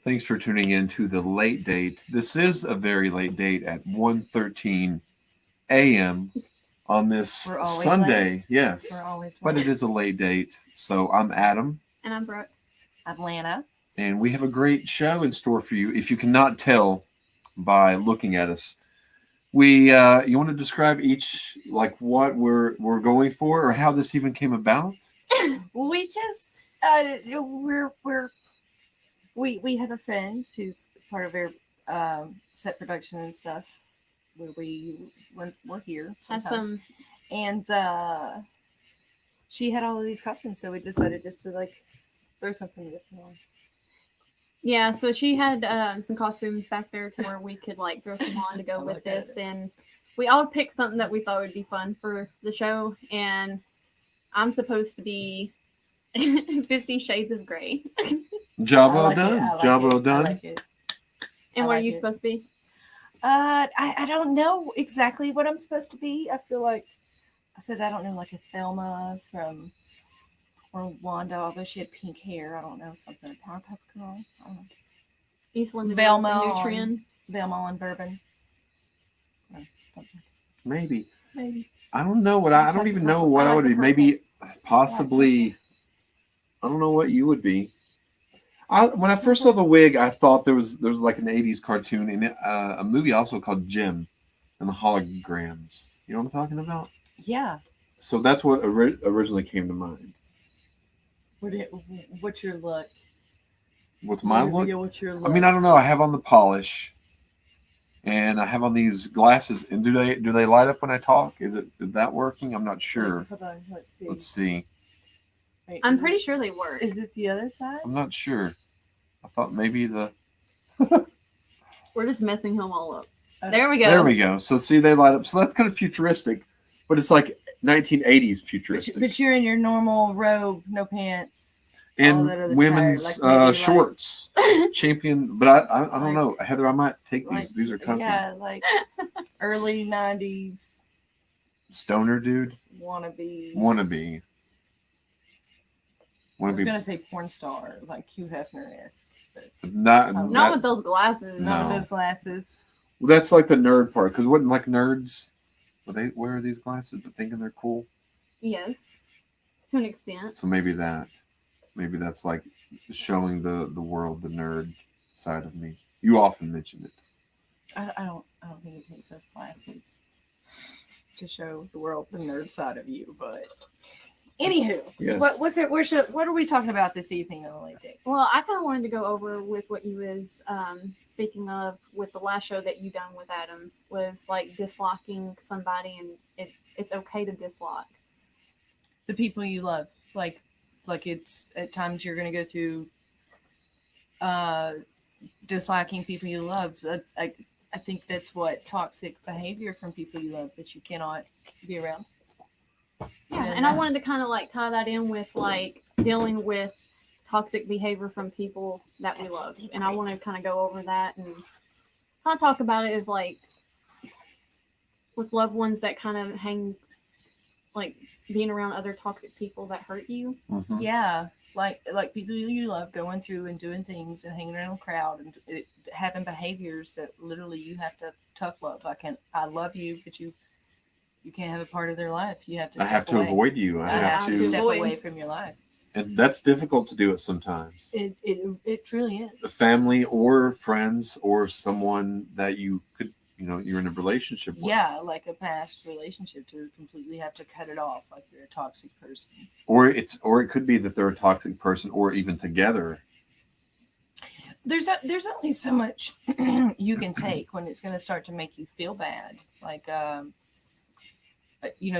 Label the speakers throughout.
Speaker 1: Thanks for tuning in to the late date. This is a very late date at 1:13 a.m. on this
Speaker 2: We're always
Speaker 1: Sunday.
Speaker 2: late.
Speaker 1: Yes,
Speaker 2: We're always
Speaker 1: but
Speaker 2: late.
Speaker 1: it is a late date. So I'm Adam,
Speaker 3: And I'm Brooke.
Speaker 2: I'm Lana.
Speaker 1: and we have a great show in store for you. If you cannot tell by looking at us, we you want to describe each like what we're going for or how this even came about?
Speaker 2: We just we have a friend who's part of our set production and stuff where we're here
Speaker 3: Has
Speaker 2: sometimes,
Speaker 3: some
Speaker 2: and she had all of these costumes, so we decided just to like throw something different on.
Speaker 3: Yeah, so she had some costumes back there to where we could like throw some on to go
Speaker 2: I
Speaker 3: with
Speaker 2: like
Speaker 3: this,
Speaker 2: that.
Speaker 3: and we all picked something that we thought would be fun for the show. And I'm supposed to be 50 Shades of Grey.
Speaker 1: Job
Speaker 2: I
Speaker 1: well
Speaker 2: like it,
Speaker 1: done.
Speaker 2: I like
Speaker 1: Job
Speaker 2: it,
Speaker 1: well
Speaker 2: I
Speaker 1: done.
Speaker 2: like it.
Speaker 3: And
Speaker 2: I
Speaker 3: what are
Speaker 2: like
Speaker 3: you
Speaker 2: it.
Speaker 3: supposed to be?
Speaker 2: I don't know exactly what I'm supposed to be. I feel like I said I don't know, like a Thelma from or Wanda, although she had pink hair. I don't know, something a Powerpuff Girl. I don't know.
Speaker 3: East one
Speaker 2: Velma
Speaker 3: the
Speaker 2: on-
Speaker 3: Nutrient.
Speaker 2: Velma and Bourbon. No, something.
Speaker 1: Maybe.
Speaker 2: Maybe.
Speaker 1: I don't know what
Speaker 2: I
Speaker 1: I
Speaker 2: just
Speaker 1: don't
Speaker 2: like
Speaker 1: even
Speaker 2: the
Speaker 1: know
Speaker 2: purple.
Speaker 1: what
Speaker 2: I
Speaker 1: I
Speaker 2: like
Speaker 1: would
Speaker 2: the
Speaker 1: be. Maybe
Speaker 2: purple.
Speaker 1: possibly I don't know what you would be. When I first saw the wig, I thought there was like an '80s cartoon and a movie also called Jim and the Holograms. You know what I'm talking about?
Speaker 2: Yeah.
Speaker 1: So that's what originally came to mind.
Speaker 2: What's your look?
Speaker 1: With my look,
Speaker 2: Yeah, what's your look?
Speaker 1: I mean, I don't know. I have on the polish, and I have on these glasses. And do they light up when I talk? Is that working? I'm not sure.
Speaker 2: Hold on, let's see.
Speaker 1: Let's see.
Speaker 2: Wait,
Speaker 3: I'm pretty sure they work.
Speaker 2: Is it the other side?
Speaker 1: I'm not sure. I thought maybe the.
Speaker 3: We're just messing him all up.
Speaker 2: Okay.
Speaker 3: There we go.
Speaker 1: There we go. So see, they light up. So that's kind of futuristic, but it's like 1980s
Speaker 2: But,
Speaker 1: futuristic.
Speaker 2: but you're in your normal robe, no pants. all
Speaker 1: And
Speaker 2: that other
Speaker 1: women's
Speaker 2: attire, like maybe like-
Speaker 1: shorts. Champion, but I don't
Speaker 2: Like-
Speaker 1: know. Heather, I might take these.
Speaker 2: Like,
Speaker 1: These are comfy.
Speaker 2: yeah, like early '90s
Speaker 1: Stoner dude.
Speaker 2: wannabe.
Speaker 1: Wannabe.
Speaker 2: I was gonna say porn star, like Hugh Hefner esque, but
Speaker 1: Not,
Speaker 2: Not
Speaker 3: Not with those glasses.
Speaker 2: none
Speaker 1: No.
Speaker 2: of those glasses.
Speaker 1: That's like the nerd part. Because wouldn't like nerds, would they wear these glasses but thinking they're cool?
Speaker 3: Yes, to an extent.
Speaker 1: So maybe that's like showing the world the nerd side of me. You often mention it.
Speaker 2: I don't think it takes those glasses to show the world the nerd side of you. But anywho,
Speaker 1: Yes.
Speaker 2: what are we talking about this evening on the late date?
Speaker 3: Well, I kind of wanted to go over with what you was speaking of with the last show that you done with Adam was like disliking somebody, and it's okay to dislike.
Speaker 2: The people you love, like it's at times you're gonna go through disliking people you love. I think that's what toxic behavior from people you love that you cannot be around.
Speaker 3: Yeah, and I wanted to kind of like tie that in with like dealing with toxic behavior from people that we love, and I want to kind of go over that and kind of talk about it as like with loved ones that kind of hang like being around other toxic people that hurt you.
Speaker 1: Mhm.
Speaker 2: Yeah, like people you love going through and doing things and hanging around a crowd and having behaviors that literally you have to tough love. I love you, but you can't have a part of their life. You have to.
Speaker 1: I have to
Speaker 2: away.
Speaker 1: avoid you. I
Speaker 2: You
Speaker 1: have
Speaker 2: have to
Speaker 1: to,
Speaker 2: step
Speaker 3: Avoid.
Speaker 2: away from your life.
Speaker 1: and that's difficult to do it sometimes.
Speaker 2: It truly
Speaker 1: The
Speaker 2: is.
Speaker 1: family or friends or someone that you could, you're in a relationship with.
Speaker 2: Yeah, like a past relationship to completely have to cut it off, like you're a toxic person.
Speaker 1: Or it could be that they're a toxic person, or even together.
Speaker 2: There's only so much you can take when it's going to start to make you feel bad. Like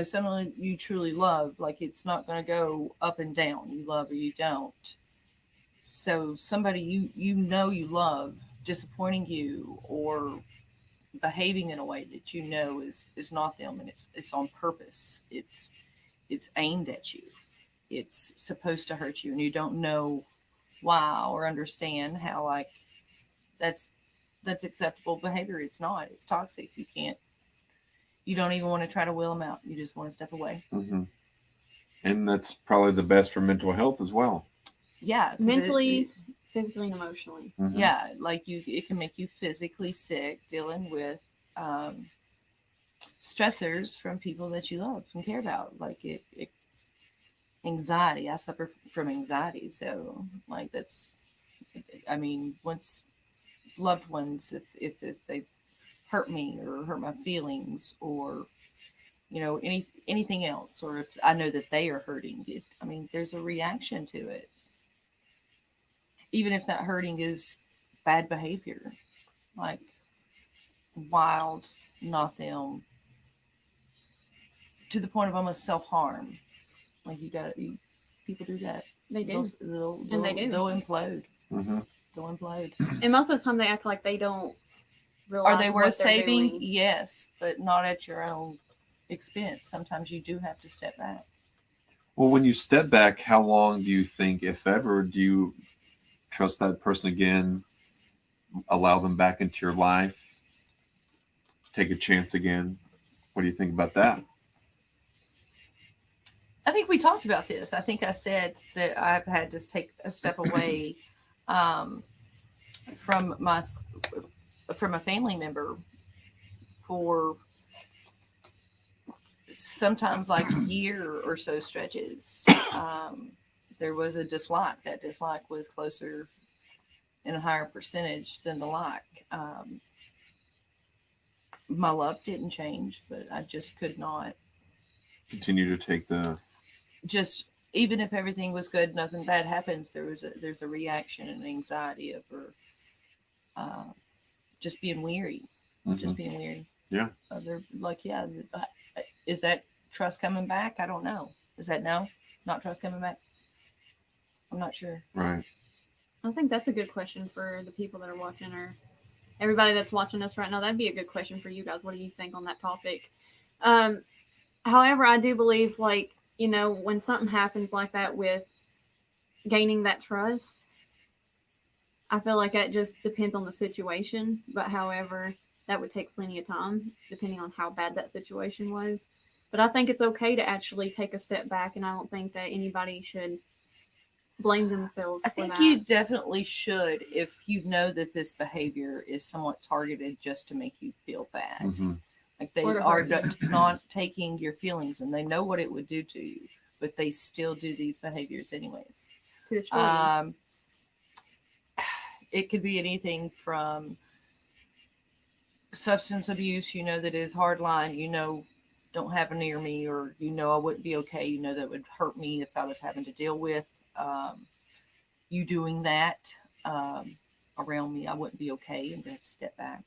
Speaker 2: someone you truly love, like it's not going to go up and down. You love or you don't. So somebody you love disappointing you or behaving in a way that you know is not them, and it's on purpose. It's aimed at you. It's supposed to hurt you, and you don't know why or understand how like that's acceptable behavior. It's not. It's toxic. You don't even want to try to will them out. You just want to step away.
Speaker 1: Hmm. And that's probably the best for mental health as well.
Speaker 2: Yeah, 'cause
Speaker 3: Mentally physically and emotionally.
Speaker 1: Mhm.
Speaker 2: Yeah, like it can make you physically sick dealing with stressors from people that you love and care about. Like anxiety. I suffer from anxiety, so like that's. I mean, once loved ones, if they've hurt me or hurt my feelings, or anything else, or if I know that they are hurting it, I mean, there's a reaction to it, even if that hurting is bad behavior, like wild, not them, to the point of almost self-harm. Like people do that.
Speaker 3: They do.
Speaker 2: And
Speaker 3: they do.
Speaker 2: They'll implode.
Speaker 1: Mhm.
Speaker 2: They'll implode.
Speaker 3: And most of the time they act like they don't realize
Speaker 2: Are they worth
Speaker 3: what they're
Speaker 2: saving?
Speaker 3: doing.
Speaker 2: Yes, but not at your own expense. Sometimes you do have to step back.
Speaker 1: Well, when you step back, how long do you think, if ever, do you trust that person again, allow them back into your life, take a chance again? What do you think about that?
Speaker 2: I think we talked about this. I think I said that I've had to take a step away um, from from a family member for sometimes like year or so stretches. There was a dislike. That dislike was closer in a higher percentage than the like. My love didn't change, but I just could not
Speaker 1: Continue to take the.
Speaker 2: just, even if everything was good, nothing bad happens. There's a reaction and anxiety over just being weary, just
Speaker 1: Mhm.
Speaker 2: being weary.
Speaker 1: Yeah.
Speaker 2: They're like, yeah, is that trust coming back? I don't know. Is that no, not trust coming back? I'm not sure.
Speaker 1: Right.
Speaker 3: I think that's a good question for the people that are watching, or everybody that's watching us right now. That'd be a good question for you guys. What do you think on that topic? However, I do believe, like, when something happens like that with gaining that trust, I feel like that just depends on the situation. But however, that would take plenty of time, depending on how bad that situation was. But I think it's okay to actually take a step back, and I don't think that anybody should blame themselves
Speaker 2: I
Speaker 3: for
Speaker 2: think
Speaker 3: that.
Speaker 2: you definitely should, if you know that this behavior is somewhat targeted just to make you feel bad.
Speaker 1: Mm-hmm.
Speaker 2: Like they
Speaker 3: Or to
Speaker 2: are
Speaker 3: hurt you.
Speaker 2: not taking your feelings, and they know what it would do to you, but they still do these behaviors anyways.
Speaker 3: To destroy you.
Speaker 2: It could be anything from substance abuse, that is hardline, don't have it near me, or I wouldn't be okay, that would hurt me if I was having to deal with you doing that around me. I wouldn't be okay, and just step back.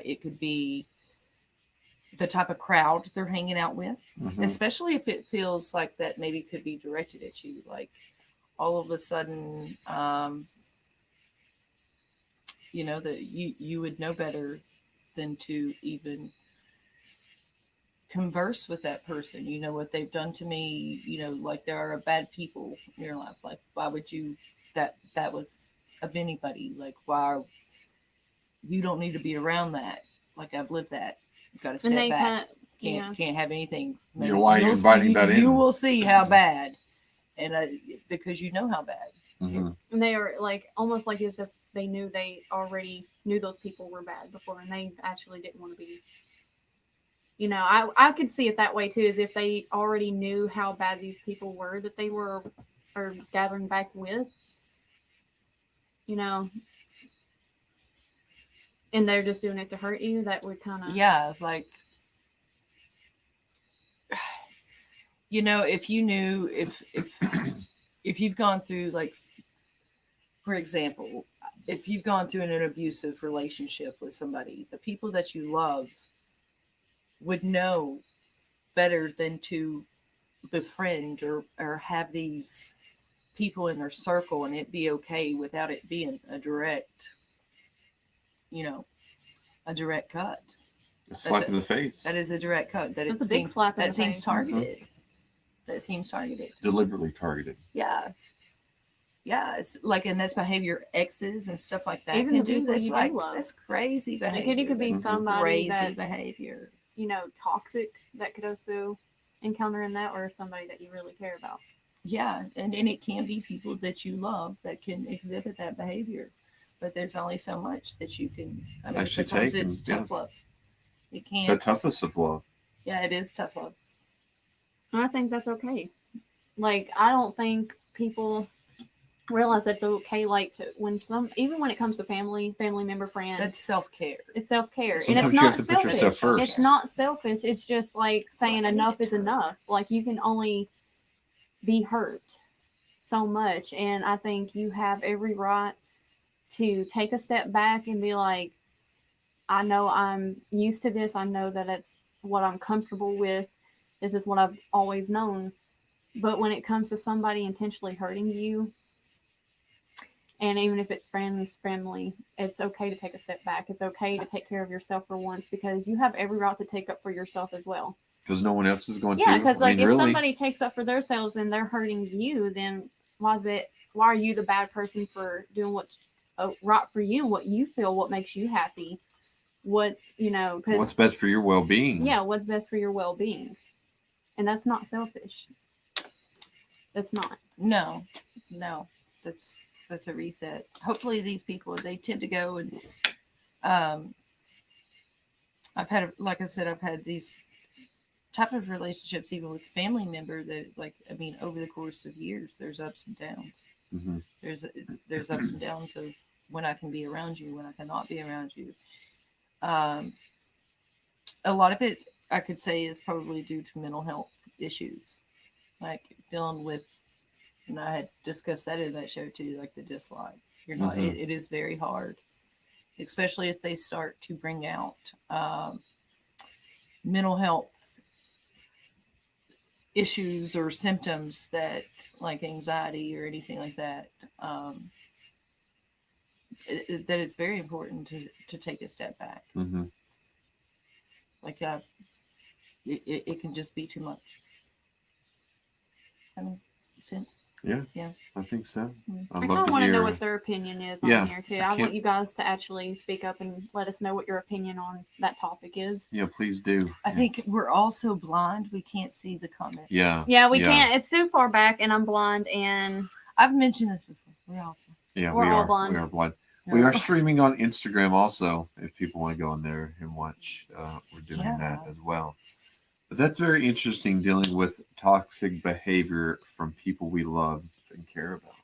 Speaker 2: It could be the type of crowd they're hanging out with,
Speaker 1: Mm-hmm.
Speaker 2: especially if it feels like that maybe could be directed at you, like all of a sudden that you would know better than to even converse with that person. What they've done to me, like there are bad people in your life. Like, why would you, that was of anybody, like, why, you don't need to be around that. Like, I've lived that. You've got to
Speaker 3: And
Speaker 2: step
Speaker 3: they
Speaker 2: back.
Speaker 3: kind of,
Speaker 2: Can't have anything.
Speaker 1: Yeah, why are you
Speaker 2: You'll
Speaker 1: inviting that in?
Speaker 2: You will see how bad, and because you know how bad.
Speaker 1: Mm-hmm.
Speaker 3: and they are like almost like as if they already knew those people were bad before, and they actually didn't want to be. I could see it that way too, as if they already knew how bad these people were that they were or gathering back with. And they're just doing it to hurt you. That would kind of
Speaker 2: Like, if you knew, if you've gone through, like, for example, if you've gone through an abusive relationship with somebody, the people that you love would know better than to befriend or have these people in their circle and it be okay without it being a direct cut.
Speaker 1: A slap in the face.
Speaker 2: That is a direct cut.
Speaker 3: That's a big slap in the
Speaker 2: seems
Speaker 3: face.
Speaker 2: targeted. That seems targeted.
Speaker 1: Deliberately targeted.
Speaker 2: Yeah. Yeah, it's like, and that's behavior exes and stuff like that
Speaker 3: Even
Speaker 2: can
Speaker 3: the
Speaker 2: do.
Speaker 3: people
Speaker 2: That's
Speaker 3: you do
Speaker 2: like
Speaker 3: love.
Speaker 2: that's crazy behavior.
Speaker 3: It could be
Speaker 2: That's
Speaker 3: somebody
Speaker 2: crazy
Speaker 3: that's
Speaker 2: behavior.
Speaker 3: Toxic, that could also encounter in that, or somebody that you really care about.
Speaker 2: Yeah, and it can be people that you love that can exhibit that behavior, but there's only so much that you can. I mean,
Speaker 1: Actually
Speaker 2: sometimes
Speaker 1: take
Speaker 2: it's
Speaker 1: and
Speaker 2: tough love. It
Speaker 1: the
Speaker 2: can't.
Speaker 1: toughest of love.
Speaker 2: Yeah, it is tough love.
Speaker 3: And I think that's okay. Like, I don't think people realize it's okay. Like, to when some, even when it comes to family member, friends,
Speaker 2: That's self care.
Speaker 3: it's self care, and
Speaker 1: Sometimes
Speaker 3: it's
Speaker 1: you have
Speaker 3: not
Speaker 1: to put yourself
Speaker 3: selfish.
Speaker 1: first.
Speaker 3: It's not selfish. It's just like saying enough is enough. Like, you can only be hurt so much, and I think you have every right to take a step back and be like, I know I'm used to this. I know that it's what I'm comfortable with. This is what I've always known. But when it comes to somebody intentionally hurting you, and even if it's friends, family, it's okay to take a step back. It's okay to take care of yourself for once, because you have every right to take up for yourself as well.
Speaker 1: Because no one else is going
Speaker 3: Yeah,
Speaker 1: to.
Speaker 3: because
Speaker 1: I
Speaker 3: like
Speaker 1: mean,
Speaker 3: if
Speaker 1: really,
Speaker 3: somebody takes up for themselves and they're hurting you, then why are you the bad person for doing what's right for you, what you feel, what makes you happy, what's
Speaker 1: what's
Speaker 3: because
Speaker 1: best for your well-being?
Speaker 3: yeah, what's best for your well-being, and that's not selfish. That's not.
Speaker 2: No, no, that's a reset. Hopefully, these people they tend to go and um, I've had, like I said, I've had these type of relationships even with family member that, like, I mean, over the course of years, there's ups and downs.
Speaker 1: Mm-hmm.
Speaker 2: There's there's ups and downs of when I can be around you, when I cannot be around you. Um, a lot of it, I could say, is probably due to mental health issues, like dealing with. And I had discussed that in that show too, like the dislike. You're not.
Speaker 1: Mm-hmm.
Speaker 2: It is very hard, especially if they start to bring out mental health issues or symptoms that, like anxiety or anything like that. Um, that it's very important to take a step back.
Speaker 1: Mm-hmm.
Speaker 2: Like it can just be too much. I mean, sense.
Speaker 1: Yeah.
Speaker 2: Yeah.
Speaker 1: I think so.
Speaker 2: Mm-hmm.
Speaker 1: I'd
Speaker 3: I kind
Speaker 1: love
Speaker 3: of
Speaker 1: to
Speaker 3: want to know
Speaker 1: hear.
Speaker 3: what their opinion is
Speaker 1: Yeah,
Speaker 3: on here too.
Speaker 1: I
Speaker 3: I want
Speaker 1: can't-
Speaker 3: you guys to actually speak up and let us know what your opinion on that topic is.
Speaker 1: Yeah, please do.
Speaker 2: I think we're all so blind we can't see the comments.
Speaker 1: Yeah.
Speaker 3: Yeah, we
Speaker 1: Yeah.
Speaker 3: can't. It's too far back, and I'm blind, and
Speaker 2: I've mentioned this before. We're all
Speaker 1: Yeah,
Speaker 3: We're
Speaker 1: we
Speaker 3: all
Speaker 1: are.
Speaker 3: blind.
Speaker 1: We are blind.
Speaker 2: we're
Speaker 1: We
Speaker 2: all
Speaker 1: are streaming on Instagram also. If people want to go on there and watch, we're doing
Speaker 2: Yeah.
Speaker 1: that as well. But that's very interesting, dealing with toxic behavior from people we love and care about.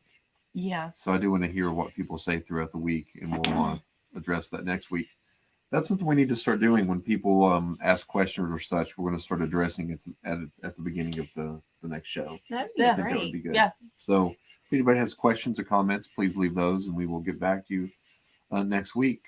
Speaker 2: Yeah.
Speaker 1: So I do want to hear what people say throughout the week, and we'll address that next week. That's something we need to start doing when people ask questions or such. We're going to start addressing it at the beginning of the next show.
Speaker 3: that'd be
Speaker 1: I
Speaker 2: Yeah.
Speaker 1: think that would
Speaker 3: great.
Speaker 1: be good.
Speaker 2: Yeah.
Speaker 1: So if anybody has questions or comments, please leave those, and we will get back to you next week.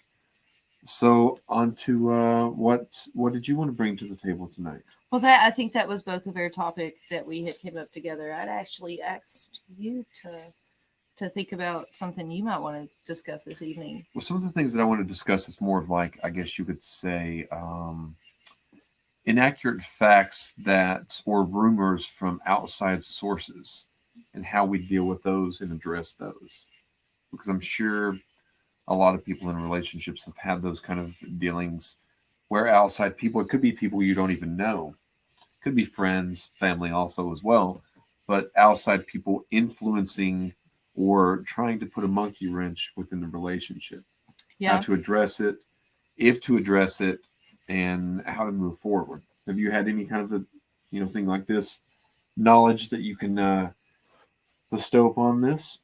Speaker 1: So on to what did you want to bring to the table tonight?
Speaker 2: Well, that I think that was both of our topic that we had came up together. I'd actually asked you to think about something you might want to discuss this evening.
Speaker 1: Well, some of the things that I want to discuss is more of like, I guess you could say, inaccurate facts that or rumors from outside sources, and how we deal with those and address those. Because I'm sure a lot of people in relationships have had those kind of dealings where outside people, it could be people you don't even know, could be friends, family also as well, but outside people influencing or trying to put a monkey wrench within the relationship. How
Speaker 2: Yeah.
Speaker 1: to address it, if to address it, and how to move forward. Have you had any kind of a thing like this, knowledge that you can bestow upon this?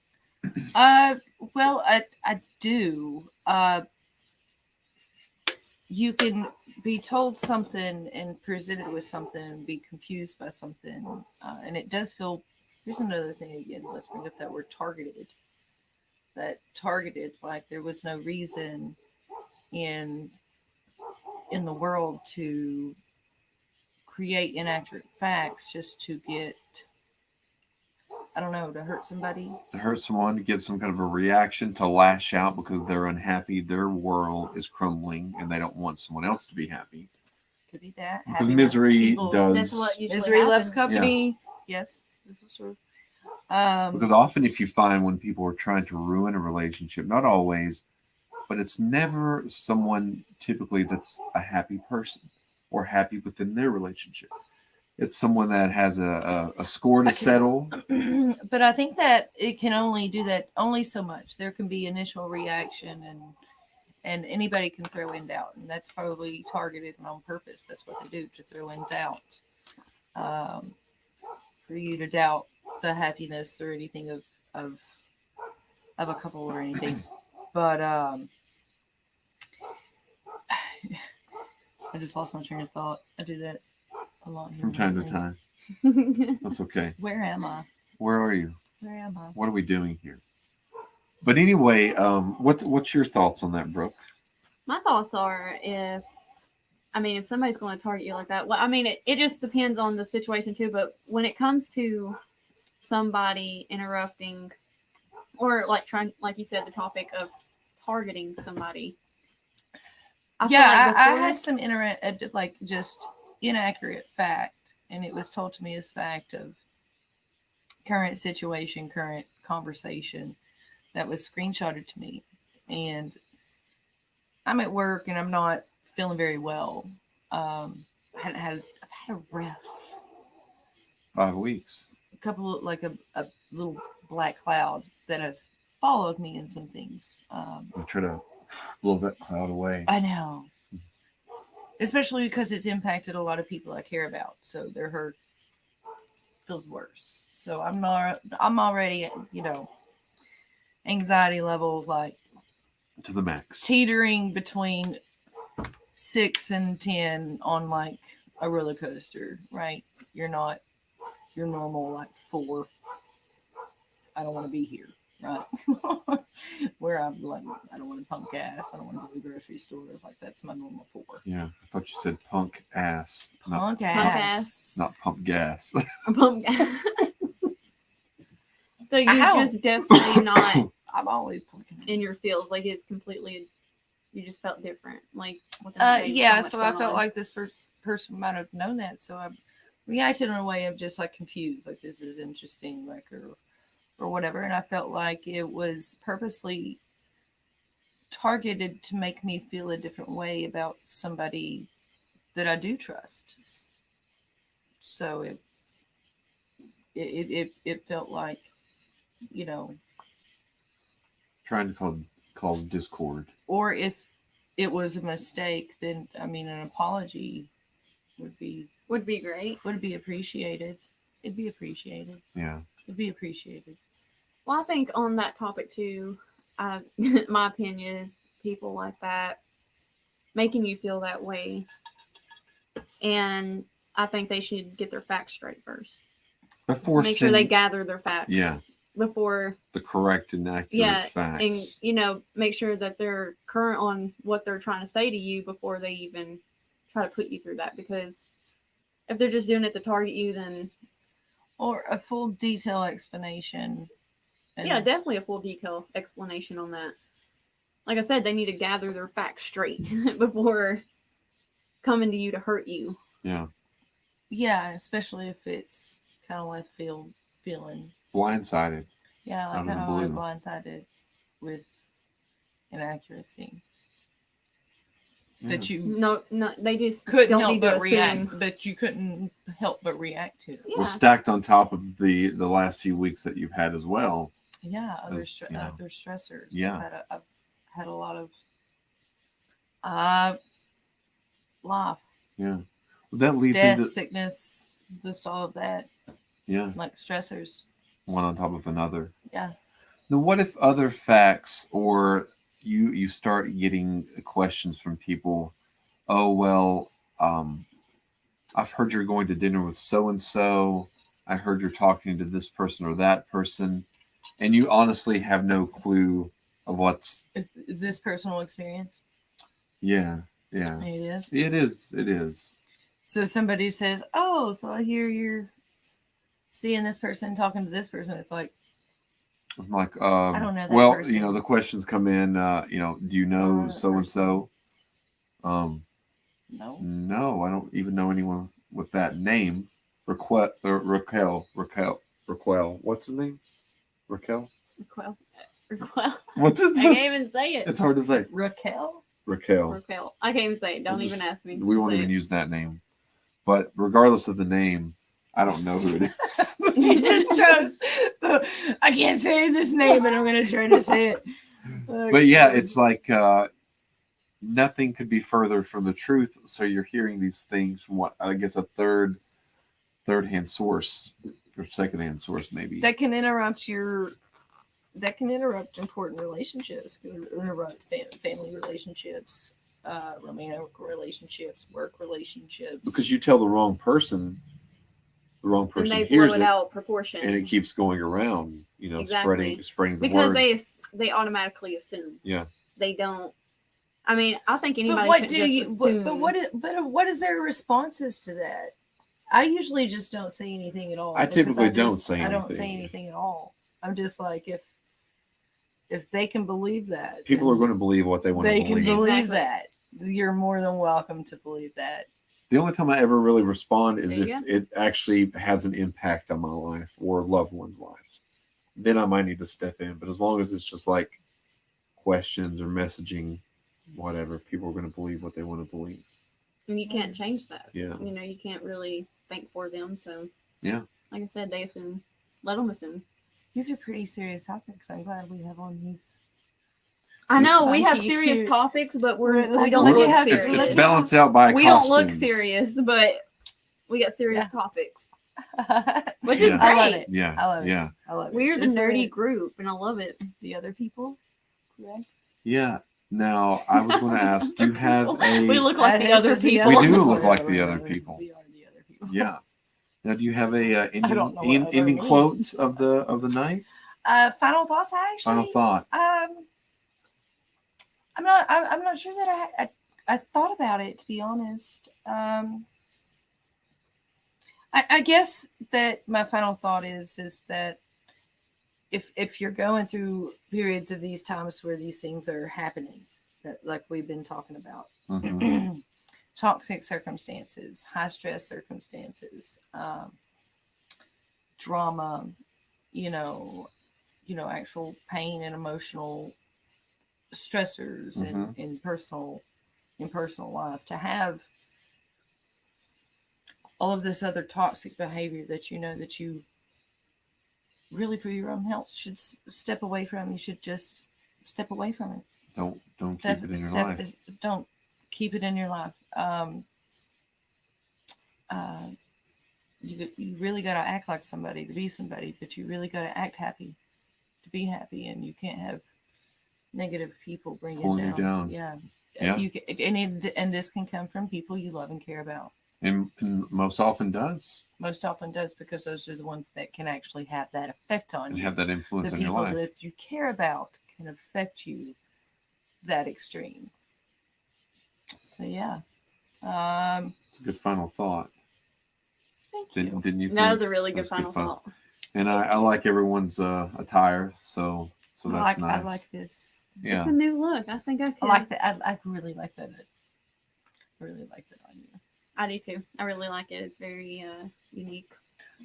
Speaker 2: Well, I do. You can be told something and presented with something and be confused by something, and it does feel. Here's another thing again. Let's bring up that word targeted. That targeted, like there was no reason in in the world to create inaccurate facts just to get, I don't know, to hurt somebody.
Speaker 1: To hurt someone, to get some kind of a reaction, to lash out because they're unhappy, their world is crumbling, and they don't want someone else to be happy.
Speaker 2: Could be that.
Speaker 1: Because
Speaker 2: Happiness,
Speaker 1: misery
Speaker 2: people-
Speaker 1: does.
Speaker 3: That's what usually
Speaker 2: Misery loves
Speaker 3: happens.
Speaker 2: company. Yes, this is true.
Speaker 1: Because often, if you find when people are trying to ruin a relationship, not always, but it's never someone typically that's a happy person or happy within their relationship. it's someone that has a score to settle.
Speaker 2: But I think that it can only do that only so much. There can be initial reaction, and anybody can throw in doubt, and that's probably targeted and on purpose. That's what they do, to throw in doubt, for you to doubt the happiness or anything of of a couple or anything. But I just lost my train of thought. I do that a lot here
Speaker 1: From time to
Speaker 2: lately.
Speaker 1: time. That's okay.
Speaker 2: Where am I?
Speaker 1: Where are you?
Speaker 2: Where am I?
Speaker 1: What are we doing here? But anyway, what's your thoughts on that, Brooke?
Speaker 3: My thoughts are if somebody's going to target you like that, well, it just depends on the situation too. But when it comes to somebody interrupting or like trying, like you said, the topic of targeting somebody.
Speaker 2: I had some just inaccurate fact, and it was told to me as fact of current situation, current conversation that was screenshotted to me, and I'm at work and I'm not feeling very well. I've had a rough
Speaker 1: 5 weeks.
Speaker 2: a couple of, like a little black cloud that has followed me in some things.
Speaker 1: I try to blow that cloud away.
Speaker 2: I know. Especially because it's impacted a lot of people I care about. So their hurt feels worse. So I'm already, anxiety level like
Speaker 1: To the max.
Speaker 2: teetering between 6 and 10 on like a roller coaster, right? You're not your normal like 4. I don't want to be here, right? Where I'm like, I don't want to pump gas. I don't want to go to the grocery store. Like that's my normal 4.
Speaker 1: Yeah, I thought you said punk ass.
Speaker 2: Punk
Speaker 3: ass.
Speaker 2: ass.
Speaker 1: Not pump gas.
Speaker 3: Pump gas. So you're just definitely not
Speaker 2: I'm always pumping
Speaker 3: in your feels. Like it's completely, you just felt different. Like
Speaker 2: yeah. So I felt like this person might have known that. So I reacted in a way of just like confused, like this is interesting, like or whatever. And I felt like it was purposely targeted to make me feel a different way about somebody that I do trust. So it felt like,
Speaker 1: Trying to cause discord.
Speaker 2: or if it was a mistake, then an apology would be
Speaker 3: great.
Speaker 2: Would be appreciated. It'd be appreciated.
Speaker 1: Yeah.
Speaker 2: It'd be appreciated.
Speaker 3: Well, I think on that topic too, my opinion is people like that making you feel that way, and I think they should get their facts straight first. Make sure they gather their facts.
Speaker 1: Yeah.
Speaker 3: Before
Speaker 1: the correct and accurate facts.
Speaker 3: And make sure that they're current on what they're trying to say to you before they even try to put you through that. Because if they're just doing it to target you, then
Speaker 2: or a full detail explanation.
Speaker 3: Yeah, definitely a full detail explanation on that. Like I said, they need to gather their facts straight before coming to you to hurt you.
Speaker 1: Yeah.
Speaker 2: Yeah, especially if it's kind of like feeling
Speaker 1: blindsided.
Speaker 2: Yeah, like kind of like blindsided with inaccuracy. Yeah. That you
Speaker 3: no, they just
Speaker 2: couldn't help but react, but you couldn't help but react to.
Speaker 1: Yeah. Was stacked on top of the last few weeks that you've had as well.
Speaker 2: Yeah, other stressors.
Speaker 1: Yeah,
Speaker 2: I've had a lot of life.
Speaker 1: Yeah, well, that leads
Speaker 2: death,
Speaker 1: into
Speaker 2: sickness, just all of that.
Speaker 1: Yeah,
Speaker 2: like stressors.
Speaker 1: One on top of another.
Speaker 2: Yeah.
Speaker 1: Now, what if other facts, or you start getting questions from people? Oh well, I've heard you're going to dinner with so and so. I heard you're talking to this person or that person, and you honestly have no clue of what's.
Speaker 2: Is this personal experience?
Speaker 1: Yeah. Yeah.
Speaker 2: It is.
Speaker 1: It is. It is.
Speaker 2: So somebody says, "Oh, so I hear you're seeing this person talking to this person." It's like,
Speaker 1: I'm like,
Speaker 2: I don't know that
Speaker 1: well,
Speaker 2: person.
Speaker 1: The questions come in. Do you know so and so?
Speaker 2: No.
Speaker 1: No, I don't even know anyone with that name. Raquel. What's his name? Raquel. What's his name?
Speaker 3: I can't even say it.
Speaker 1: It's hard to say.
Speaker 2: Raquel.
Speaker 3: I can't even say it. Don't even ask me.
Speaker 1: We won't even use that name. But regardless of the name, I don't know who it is.
Speaker 2: You just chose. I can't say this name, and I'm going to try to say it.
Speaker 1: But yeah, it's like nothing could be further from the truth. So you're hearing these things from what I guess a third-hand source or second-hand source maybe.
Speaker 2: that can interrupt important relationships, can interrupt family relationships, romantic relationships, work relationships.
Speaker 1: Because you tell the wrong person
Speaker 3: and they blow
Speaker 1: hears
Speaker 3: it out proportion,
Speaker 1: and it keeps going around.
Speaker 3: Exactly.
Speaker 1: spreading the
Speaker 3: because
Speaker 1: word.
Speaker 3: they automatically assume.
Speaker 1: Yeah.
Speaker 3: They don't. I mean, I think anybody
Speaker 2: But what
Speaker 3: should
Speaker 2: do
Speaker 3: just
Speaker 2: you?
Speaker 3: assume.
Speaker 2: But what is their responses to that? I usually just don't say anything at all.
Speaker 1: I
Speaker 2: because
Speaker 1: typically don't
Speaker 2: just-
Speaker 1: say
Speaker 2: I don't
Speaker 1: anything.
Speaker 2: say anything at all. I'm just like if they can believe that,
Speaker 1: People
Speaker 2: then
Speaker 1: are going to believe what they want to
Speaker 2: they
Speaker 1: believe.
Speaker 2: can believe
Speaker 3: Exactly.
Speaker 2: that. You're more than welcome to believe that.
Speaker 1: The only time I ever really respond is
Speaker 3: There
Speaker 1: if
Speaker 3: you go.
Speaker 1: it actually has an impact on my life or loved ones' lives. Then I might need to step in. But as long as it's just like questions or messaging, whatever, people are going to believe what they want to believe.
Speaker 3: And you can't change that.
Speaker 1: Yeah.
Speaker 3: You can't really think for them. So,
Speaker 1: Yeah.
Speaker 3: like I said, they assume. Let them assume.
Speaker 2: These are pretty serious topics. I'm glad we have on these.
Speaker 3: I know we have
Speaker 2: Funky,
Speaker 3: serious
Speaker 2: cute.
Speaker 3: topics, but we
Speaker 2: Like,
Speaker 3: don't
Speaker 2: look
Speaker 3: look
Speaker 2: at how-
Speaker 3: serious.
Speaker 1: It's
Speaker 2: look
Speaker 1: balanced out by
Speaker 3: we
Speaker 1: costumes.
Speaker 3: don't look serious, but we got serious topics, which is
Speaker 1: Yeah.
Speaker 3: great.
Speaker 2: I love it.
Speaker 1: Yeah.
Speaker 2: I love it.
Speaker 1: Yeah.
Speaker 2: I love it.
Speaker 3: We're the
Speaker 2: It's
Speaker 3: nerdy group, and I love it.
Speaker 2: the other people. Correct.
Speaker 1: Yeah. Now, I was going to ask, do you have
Speaker 3: We
Speaker 1: a...
Speaker 3: look like the
Speaker 2: This
Speaker 3: other
Speaker 2: is the
Speaker 3: people.
Speaker 1: We do
Speaker 2: other
Speaker 1: look like
Speaker 2: people.
Speaker 1: the other people.
Speaker 2: We are the other people.
Speaker 1: Yeah. Now, do you have a
Speaker 2: don't know what other
Speaker 1: ending
Speaker 2: means.
Speaker 1: quote of the night?
Speaker 2: Final thoughts.
Speaker 1: Final thought.
Speaker 2: I'm not sure that I thought about it, to be honest. I guess that my final thought is that if you're going through periods of these times where these things are happening, that like we've been talking about,
Speaker 1: Mhm.
Speaker 2: toxic circumstances, high stress circumstances, drama, actual pain and emotional stressors in personal life, to have all of this other toxic behavior that that you really for your own health should step away from. You should just step away from it.
Speaker 1: Don't keep it in your life.
Speaker 2: Don't keep it in your life. You really got to act like somebody to be somebody, but you really got to act happy to be happy, and you can't have negative people bring
Speaker 1: Pulling
Speaker 2: you
Speaker 1: you down.
Speaker 2: Yeah.
Speaker 1: Yeah.
Speaker 2: And this can come from people you love and care about.
Speaker 1: And most often does.
Speaker 2: Most often does, because those are the ones that can actually have that effect on
Speaker 1: And
Speaker 2: you.
Speaker 1: have that influence
Speaker 2: The
Speaker 1: on your
Speaker 2: people
Speaker 1: life.
Speaker 2: that you care about can affect you that extreme. So yeah.
Speaker 1: It's a good final thought.
Speaker 2: Thank you.
Speaker 1: Didn't you think?
Speaker 3: That was a really good
Speaker 1: That's
Speaker 3: final
Speaker 1: fun.
Speaker 3: thought.
Speaker 1: And I like everyone's attire, so that's nice.
Speaker 2: I like this.
Speaker 1: Yeah.
Speaker 3: It's a new look. I think I could.
Speaker 2: I like that. I really like that. I really like that on you.
Speaker 3: I do too. I really like it. It's very unique.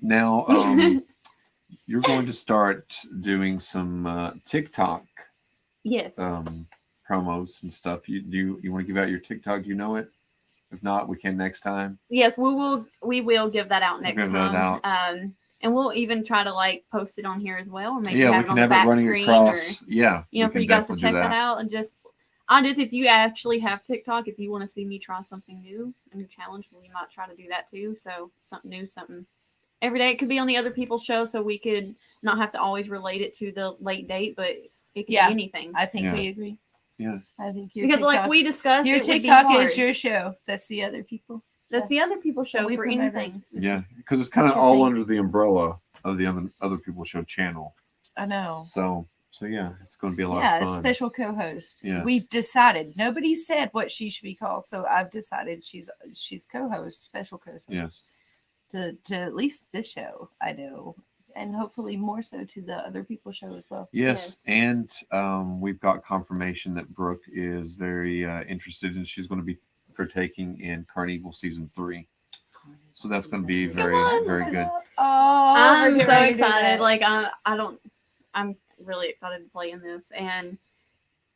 Speaker 1: Now, you're going to start doing some TikTok
Speaker 3: Yes.
Speaker 1: promos and stuff. You want to give out your TikTok? Do you know it? If not, we can next time.
Speaker 3: Yes, we will give that out next
Speaker 1: Give
Speaker 3: time.
Speaker 1: that out.
Speaker 3: And we'll even try to post it on here as well, or maybe
Speaker 1: Yeah,
Speaker 3: have
Speaker 1: we
Speaker 3: it on
Speaker 1: can
Speaker 3: the
Speaker 1: have it
Speaker 3: back
Speaker 1: running
Speaker 3: screen,
Speaker 1: across.
Speaker 3: or
Speaker 1: Yeah,
Speaker 3: for
Speaker 1: we
Speaker 3: you
Speaker 1: can
Speaker 3: guys to
Speaker 1: definitely
Speaker 3: check
Speaker 1: do
Speaker 3: that out. And just if you actually have TikTok, if you want to see me try something new, a new challenge, we might try to do that too. So something new, something every day. It could be on the other people's show, so we could not have to always relate it to the late date, but it could be anything.
Speaker 2: I think
Speaker 1: Yeah.
Speaker 2: we agree.
Speaker 1: Yeah.
Speaker 2: I think your
Speaker 3: Because
Speaker 2: TikTok,
Speaker 3: we discussed,
Speaker 2: your
Speaker 3: it would be
Speaker 2: TikTok
Speaker 3: hard.
Speaker 2: is your show. That's the other people.
Speaker 3: That's the other people's show
Speaker 2: We
Speaker 3: for
Speaker 2: promote
Speaker 3: anything.
Speaker 1: Yeah, because it's kind of
Speaker 2: What's your
Speaker 1: all
Speaker 2: thing?
Speaker 1: under the umbrella of the other people show channel.
Speaker 2: I know.
Speaker 1: So yeah, it's going to be a lot
Speaker 2: Yeah,
Speaker 1: of fun.
Speaker 2: special co-host.
Speaker 1: Yes.
Speaker 2: We've decided. Nobody said what she should be called, so I've decided she's co-host, special co-host.
Speaker 1: Yes.
Speaker 2: To at least this show, I know, and hopefully more so to the other people's show as well.
Speaker 1: Yes, and we've got confirmation that Brooke is very interested, and she's going to be partaking in Carnival season 3. So that's going to be very, very good.
Speaker 2: Oh,
Speaker 3: I'm
Speaker 2: we're
Speaker 3: so
Speaker 2: getting ready to do
Speaker 3: excited.
Speaker 2: that.
Speaker 3: I'm really excited to play in this, and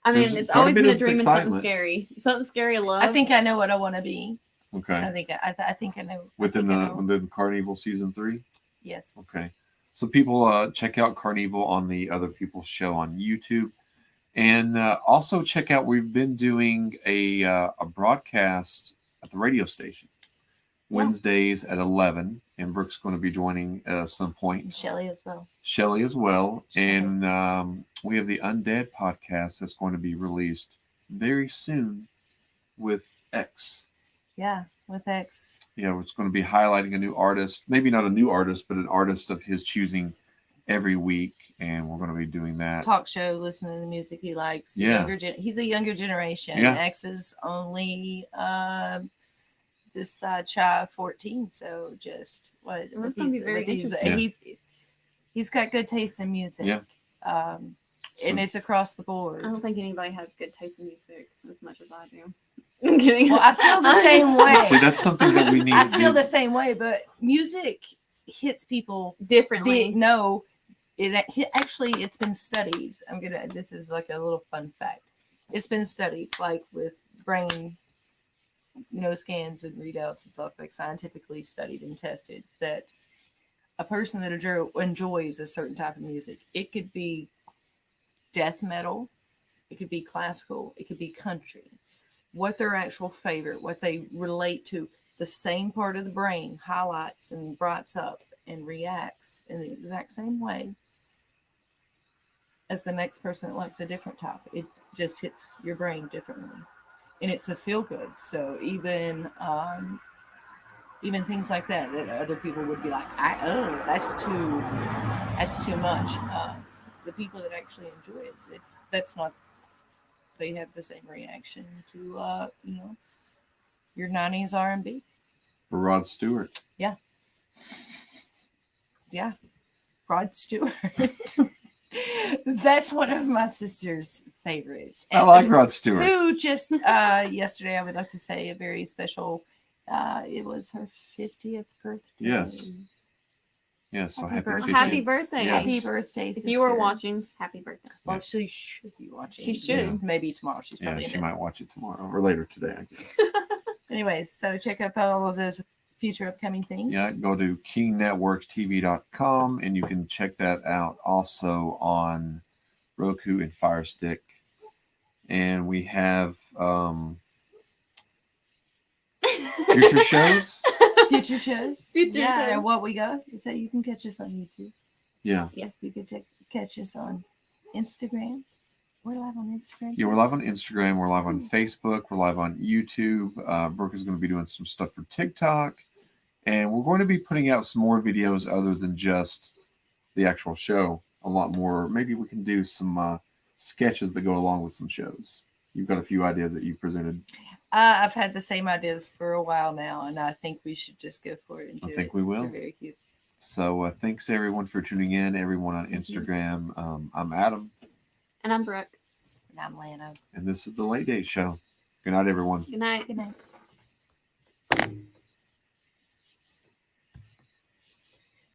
Speaker 3: I mean,
Speaker 1: There's
Speaker 3: it's
Speaker 1: quite a
Speaker 3: always
Speaker 1: bit
Speaker 3: been a
Speaker 1: of
Speaker 3: dream of something
Speaker 1: excitement.
Speaker 3: scary. Something scary I love.
Speaker 2: I think I know what I want to be.
Speaker 1: Okay.
Speaker 2: I think I know.
Speaker 1: Within
Speaker 2: I think I know.
Speaker 1: within Carnival season 3.
Speaker 2: Yes.
Speaker 1: Okay. So people check out Carnival on the Other People's Show on YouTube, and also check out. We've been doing a broadcast at the radio station Wednesdays at 11, and Brooke's going to be joining at some point.
Speaker 2: And Shelly as well.
Speaker 1: Shelly as well,
Speaker 2: Shelly.
Speaker 1: and we have the Undead podcast that's going to be released very soon with X.
Speaker 2: Yeah, with X.
Speaker 1: Yeah, it's going to be highlighting a new artist, maybe not a new artist, but an artist of his choosing every week, and we're going to be doing that.
Speaker 2: Talk show, listening to the music he likes.
Speaker 1: Yeah.
Speaker 2: He's a younger generation.
Speaker 1: Yeah.
Speaker 2: X is only this shy of 14, so just what
Speaker 3: That's gonna be very interesting.
Speaker 2: He's got good taste in music.
Speaker 1: Yeah.
Speaker 2: And it's across the board.
Speaker 3: I don't think anybody has good taste in music as much as I do. I'm kidding.
Speaker 2: Well, I feel the same way.
Speaker 1: See, that's something that we need.
Speaker 2: I feel the same way, but music hits people
Speaker 3: differently.
Speaker 2: It's been studied. This is like a little fun fact. It's been studied, like with brain, scans and readouts and stuff, like scientifically studied and tested, that a person that enjoys a certain type of music, it could be death metal, it could be classical, it could be country. What their actual favorite, what they relate to, the same part of the brain highlights and brights up and reacts in the exact same way as the next person that likes a different type. It just hits your brain differently, and it's a feel good. So even things like that other people would be like, that's too much. The people that actually enjoy it, that's not. They have the same reaction to your 90s R&B.
Speaker 1: For Rod Stewart.
Speaker 2: Yeah. Rod Stewart. That's one of my sister's favorites.
Speaker 1: I like Rod Stewart.
Speaker 2: Who just yesterday, I would like to say a very special. It was her 50th birthday.
Speaker 1: Yes. Yes. So happy
Speaker 2: birthday.
Speaker 3: Happy birthday.
Speaker 1: Yes.
Speaker 2: Happy birthday,
Speaker 3: If
Speaker 2: sister.
Speaker 3: you were watching, happy birthday.
Speaker 2: Well, she should be watching.
Speaker 3: She should.
Speaker 2: Maybe tomorrow. She's
Speaker 1: Yeah,
Speaker 2: probably
Speaker 1: she
Speaker 2: in bed.
Speaker 1: might watch it tomorrow or later today, I guess.
Speaker 2: Anyways, so check out all of those future upcoming things.
Speaker 1: Yeah, go to kingnetworktv.com and you can check that out also on Roku and Fire Stick. And we have future shows.
Speaker 2: Future shows.
Speaker 3: Future
Speaker 2: yeah,
Speaker 3: shows.
Speaker 2: and what we got is that you can catch us on YouTube.
Speaker 1: Yeah.
Speaker 3: Yes.
Speaker 2: You can catch us on Instagram. We're live on Instagram.
Speaker 1: Yeah, we're live on Instagram. We're live on Facebook. We're live on YouTube. Brooke is going to be doing some stuff for TikTok. And we're going to be putting out some more videos other than just the actual show. A lot more. Maybe we can do some sketches that go along with some shows. You've got a few ideas that you presented.
Speaker 2: I've had the same ideas for a while now, and I think we should just go for it. And
Speaker 1: I
Speaker 2: do
Speaker 1: think
Speaker 2: it.
Speaker 1: we will.
Speaker 2: They're very cute.
Speaker 1: So thanks everyone for tuning in. Everyone on Instagram. I'm Adam.
Speaker 3: And I'm Brooke.
Speaker 2: And I'm Lana.
Speaker 1: And this is the Late Date Show. Good night, everyone.
Speaker 3: Good night.
Speaker 2: Good night.